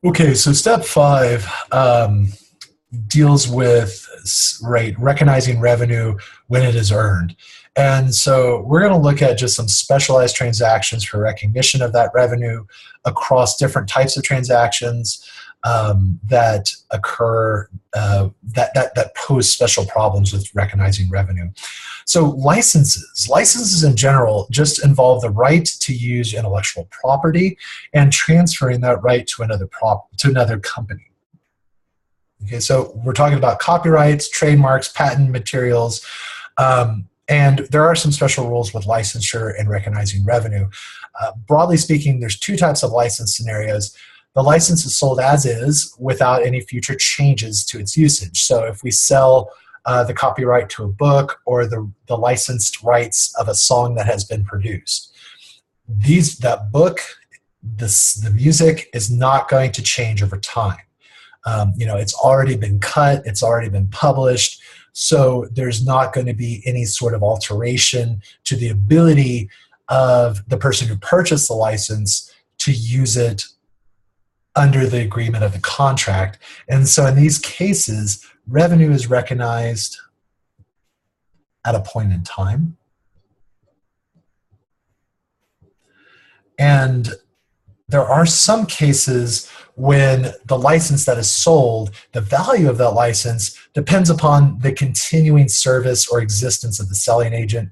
Okay, so step five deals with recognizing revenue when it is earned. And so we're going to look at just some specialized transactions for recognition of that revenue across different types of transactions that occur that pose special problems with recognizing revenue. So licenses in general just involve the right to use intellectual property and transferring that right to another company. Okay, so we're talking about copyrights, trademarks, patent materials, and there are some special rules with licensure and recognizing revenue. Broadly speaking, there's two types of license scenarios. The license is sold as is without any future changes to its usage. So if we sell the copyright to a book or the licensed rights of a song that has been produced, that book, the music is not going to change over time. It's already been cut, it's already been published, so there's not going to be any sort of alteration to the ability of the person who purchased the license to use it under the agreement of the contract. And so in these cases, revenue is recognized at a point in time. And there are some cases when the license that is sold, the value of that license depends upon the continuing service or existence of the selling agent.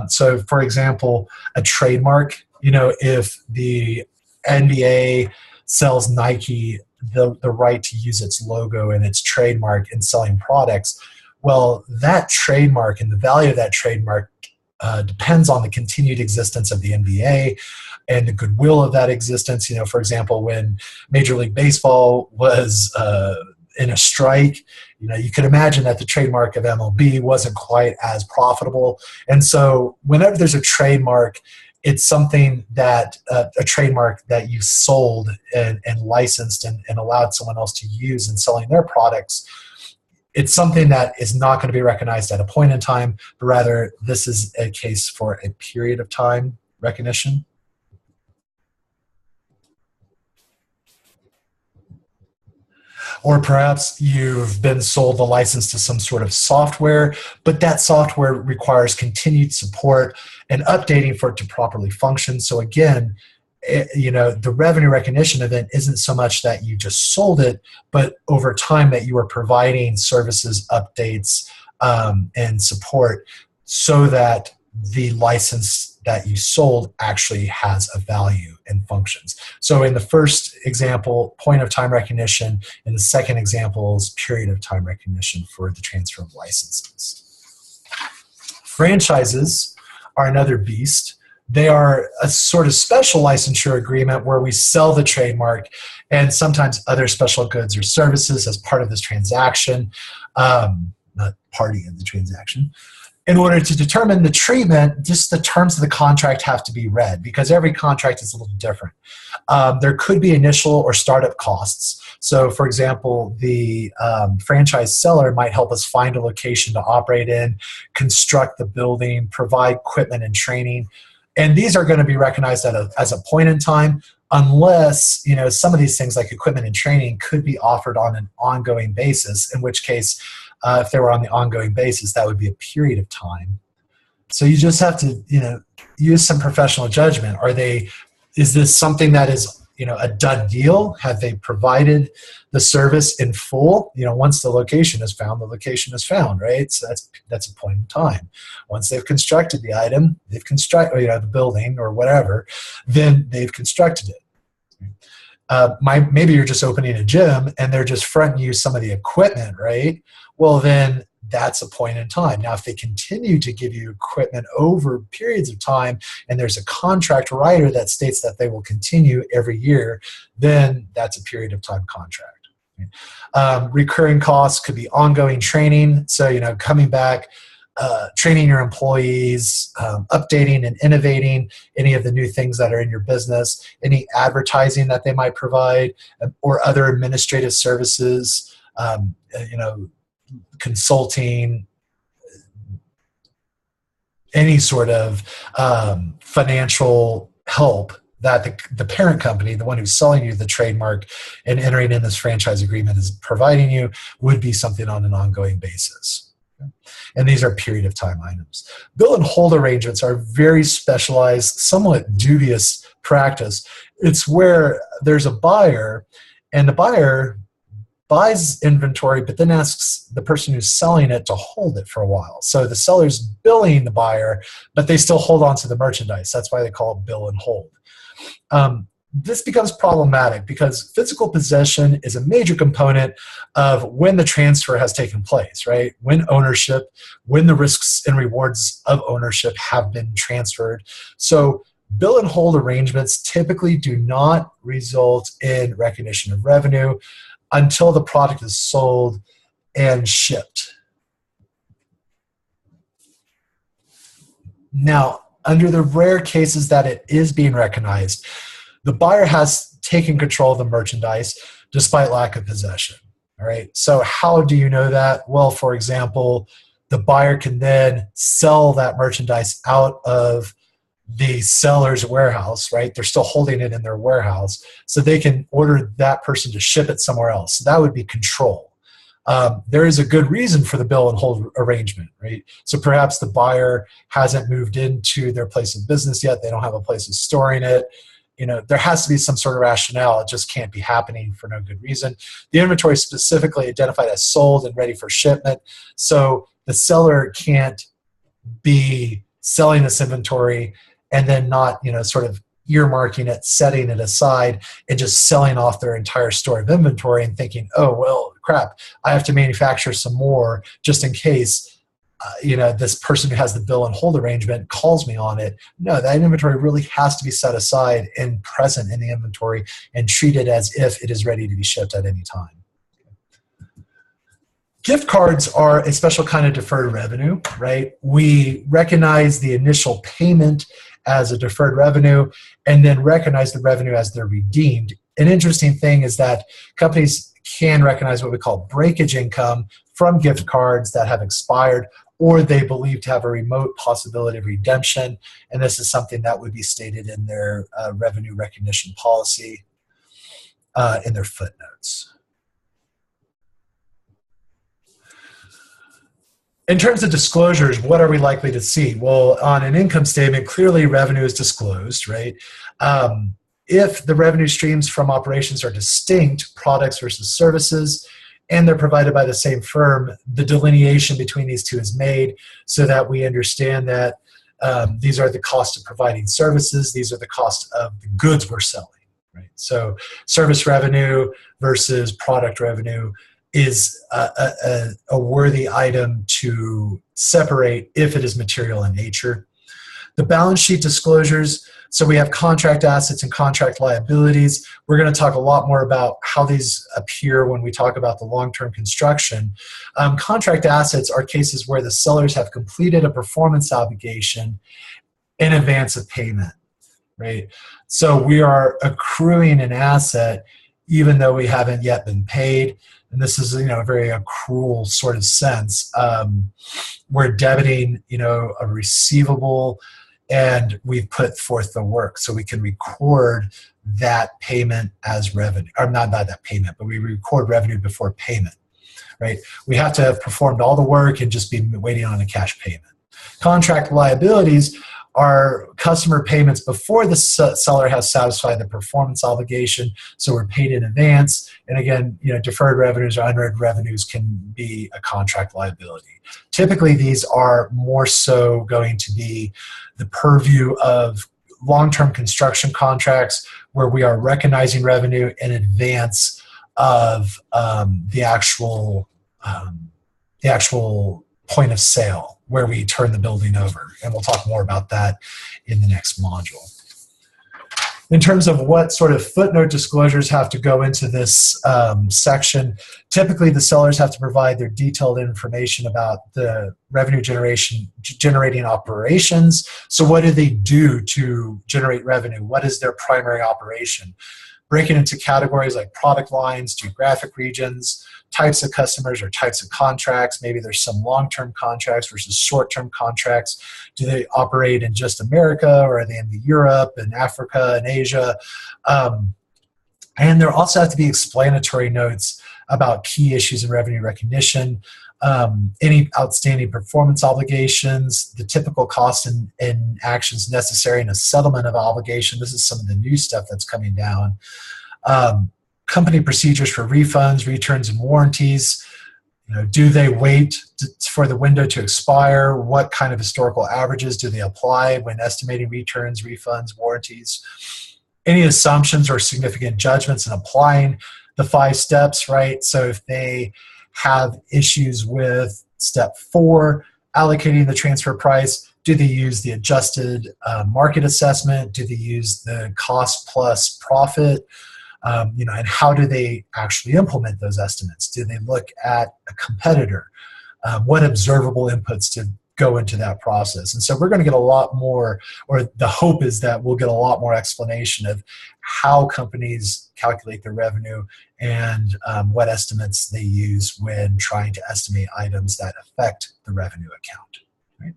So for example, a trademark, if the NBA sells Nike the right to use its logo and its trademark in selling products, well, that trademark and the value of that trademark depends on the continued existence of the NBA and the goodwill of that existence. For example, when Major League Baseball was in a strike, you could imagine that the trademark of MLB wasn't quite as profitable. And so whenever there's a trademark, it's something that a trademark that you sold and licensed and allowed someone else to use in selling their products. It's something that is not going to be recognized at a point in time, but rather this is a case for a period of time recognition. Or perhaps you've been sold the license to some sort of software, but that software requires continued support and updating for it to properly function. So again, the revenue recognition event isn't so much that you just sold it, but over time that you are providing services, updates, and support so that the license that you sold actually has a value and functions. So in the first example, point of time recognition. In the second example is period of time recognition for the transfer of licenses. Franchises are another beast. They are a sort of special licensure agreement where we sell the trademark and sometimes other special goods or services as part of this transaction, not party in the transaction. In order to determine the treatment, just the terms of the contract have to be read because every contract is a little different. There could be initial or startup costs. So for example, the franchise seller might help us find a location to operate in, construct the building, provide equipment and training. And these are going to be recognized as a point in time unless, some of these things like equipment and training could be offered on an ongoing basis, in which case, if they were on the ongoing basis, that would be a period of time. So you just have to, use some professional judgment. Is this something that is, a done deal? Have they provided the service in full? Once the location is found, the location is found, right? So that's a point in time. Once they've constructed the item, they've constructed, the building or whatever, then they've constructed it. Maybe you're just opening a gym and they're just fronting you some of the equipment, right? Well, then that's a point in time. Now, if they continue to give you equipment over periods of time and there's a contract writer that states that they will continue every year, then that's a period of time contract. Recurring costs could be ongoing training. So, coming back, training your employees, updating and innovating any of the new things that are in your business, any advertising that they might provide, or other administrative services, consulting, any sort of financial help that the parent company, the one who's selling you the trademark and entering in this franchise agreement is providing you, would be something on an ongoing basis. And these are period of time items. Bill and hold arrangements are very specialized, somewhat dubious practice. It's where there's a buyer, and the buyer buys inventory, but then asks the person who's selling it to hold it for a while. So the seller's billing the buyer, but they still hold on to the merchandise. That's why they call it bill and hold. This becomes problematic because physical possession is a major component of when the transfer has taken place, right? When ownership, when the risks and rewards of ownership have been transferred. So bill and hold arrangements typically do not result in recognition of revenue until the product is sold and shipped. Now, under the rare cases that it is being recognized, the buyer has taken control of the merchandise despite lack of possession. All right. So how do you know that? Well, for example, the buyer can then sell that merchandise out of the seller's warehouse, right? They're still holding it in their warehouse, so they can order that person to ship it somewhere else. So that would be control. There is a good reason for the bill and hold arrangement, right? So perhaps the buyer hasn't moved into their place of business yet. They don't have a place of storing it. You know, there has to be some sort of rationale. It just can't be happening for no good reason. The inventory is specifically identified as sold and ready for shipment. So the seller can't be selling this inventory and then not, you know, sort of earmarking it, setting it aside, and just selling off their entire store of inventory and thinking, oh, well, crap, I have to manufacture some more just in case you know, this person who has the bill and hold arrangement calls me on it. No, that inventory really has to be set aside and present in the inventory and treated as if it is ready to be shipped at any time. Gift cards are a special kind of deferred revenue, right? We recognize the initial payment as a deferred revenue and then recognize the revenue as they're redeemed. An interesting thing is that companies can recognize what we call breakage income from gift cards that have expired or they believe to have a remote possibility of redemption. And this is something that would be stated in their revenue recognition policy in their footnotes. In terms of disclosures, what are we likely to see? Well, on an income statement, clearly revenue is disclosed, right? If the revenue streams from operations are distinct, products versus services, and they're provided by the same firm, the delineation between these two is made so that we understand that these are the costs of providing services, these are the costs of the goods we're selling, right? So service revenue versus product revenue is a worthy item to separate if it is material in nature. The balance sheet disclosures, so we have contract assets and contract liabilities. We're going to talk a lot more about how these appear when we talk about the long-term construction. Contract assets are cases where the sellers have completed a performance obligation in advance of payment, right? So we are accruing an asset even though we haven't yet been paid. And this is, you know, a very accrual sort of sense. We're debiting, you know, a receivable, and we've put forth the work, so we can record that payment as revenue, or not that payment, but we record revenue before payment, right? We have to have performed all the work and just be waiting on a cash payment. Contract liabilities are customer payments before the seller has satisfied the performance obligation, so we're paid in advance. And again, you know, deferred revenues or unearned revenues can be a contract liability. Typically, these are more so going to be the purview of long-term construction contracts where we are recognizing revenue in advance of the actual point of sale, where we turn the building over. And we'll talk more about that in the next module. In terms of what sort of footnote disclosures have to go into this section, typically the sellers have to provide their detailed information about the revenue generating operations. So what do they do to generate revenue? What is their primary operation? break it into categories like product lines, geographic regions, types of customers or types of contracts. Maybe there's some long-term contracts versus short-term contracts. Do they operate in just America, or are they in Europe and Africa and Asia? And there also have to be explanatory notes about key issues in revenue recognition, any outstanding performance obligations, the typical costs and actions necessary in a settlement of obligation. This is some of the new stuff that's coming down. Company procedures for refunds, returns, and warranties. Do they wait for the window to expire? What kind of historical averages do they apply when estimating returns, refunds, warranties? Any assumptions or significant judgments in applying the 5 steps, right? So if they have issues with step 4, allocating the transfer price, do they use the adjusted market assessment? Do they use the cost plus profit? And how do they actually implement those estimates? Do they look at a competitor? What observable inputs to go into that process? And so we're going to get a lot more, or the hope is that we'll get a lot more explanation of how companies calculate their revenue and what estimates they use when trying to estimate items that affect the revenue account. Right?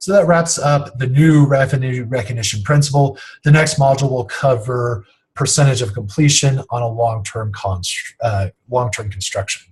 So that wraps up the new revenue recognition principle. The next module will cover percentage of completion on a long-term construction.